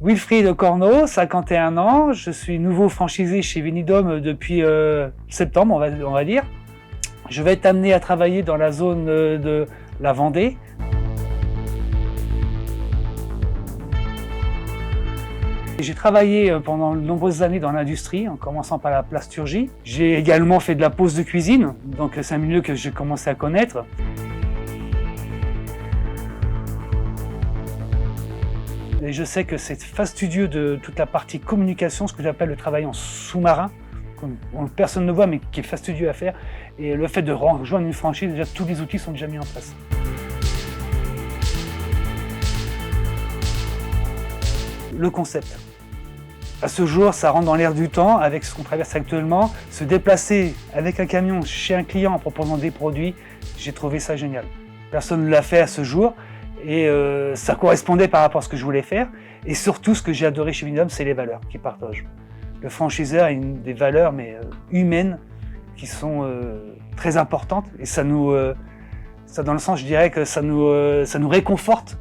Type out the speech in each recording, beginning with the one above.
Wilfried Corneau, 51 ans, je suis nouveau franchisé chez Vinidome depuis septembre, on va dire. Je vais être amené à travailler dans la zone de la Vendée. J'ai travaillé pendant de nombreuses années dans l'industrie, en commençant par la plasturgie. J'ai également fait de la pose de cuisine, donc c'est un milieu que j'ai commencé à connaître. Et je sais que c'est fastidieux de toute la partie communication, ce que j'appelle le travail en sous-marin, que personne ne voit mais qui est fastidieux à faire. Et le fait de rejoindre une franchise, déjà tous les outils sont déjà mis en place. Le concept. À ce jour, ça rentre dans l'air du temps avec ce qu'on traverse actuellement. Se déplacer avec un camion chez un client en proposant des produits, j'ai trouvé ça génial. Personne ne l'a fait à ce jour et ça correspondait par rapport à ce que je voulais faire. Et surtout, ce que j'ai adoré chez Vinidome, c'est les valeurs qu'il partage. Le franchiseur a des valeurs humaines qui sont très importantes et ça dans le sens, je dirais que ça nous réconforte.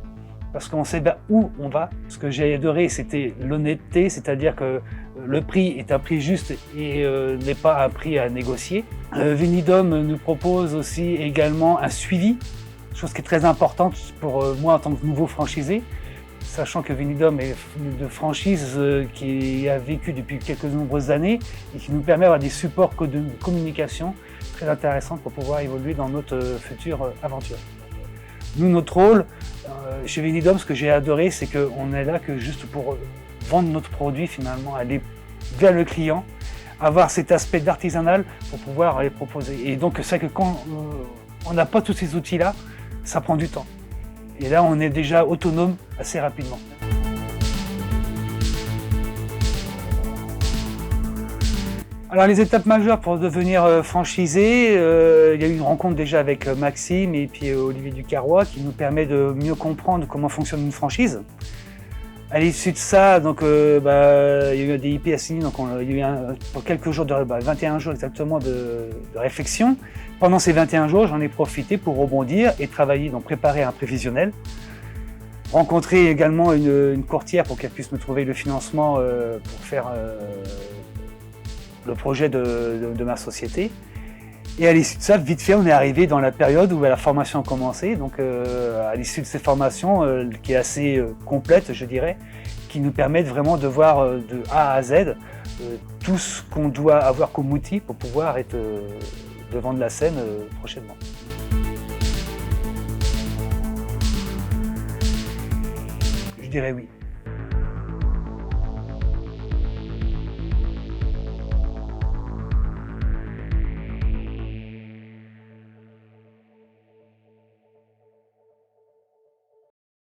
Parce qu'on sait où on va. Ce que j'ai adoré, c'était l'honnêteté, c'est-à-dire que le prix est un prix juste et n'est pas un prix à négocier. Vinidome nous propose aussi également un suivi, chose qui est très importante pour moi en tant que nouveau franchisé, sachant que Vinidome est une franchise qui a vécu depuis quelques nombreuses années et qui nous permet d'avoir des supports de communication très intéressants pour pouvoir évoluer dans notre future aventure. Nous, notre rôle chez Vinidome, ce que j'ai adoré, c'est qu'on est là que juste pour vendre notre produit, finalement, aller vers le client, avoir cet aspect d'artisanal pour pouvoir les proposer. Et donc, c'est que quand on n'a pas tous ces outils-là, ça prend du temps. Et là, on est déjà autonome assez rapidement. Alors les étapes majeures pour devenir franchisé, il y a eu une rencontre déjà avec Maxime et puis Olivier Ducarrois qui nous permet de mieux comprendre comment fonctionne une franchise. À l'issue de ça, donc, il y a eu un DIP à signer, donc il y a eu pour quelques jours, 21 jours exactement de réflexion. Pendant ces 21 jours, j'en ai profité pour rebondir et travailler, donc préparer un prévisionnel. Rencontrer également une courtière pour qu'elle puisse me trouver le financement pour faire le projet de ma société. Et à l'issue de ça, vite fait, on est arrivé dans la période où la formation a commencé. Donc à l'issue de ces formations, qui est assez complète, je dirais, qui nous permettent vraiment de voir de A à Z tout ce qu'on doit avoir comme outil pour pouvoir être devant de la scène prochainement. Je dirais oui.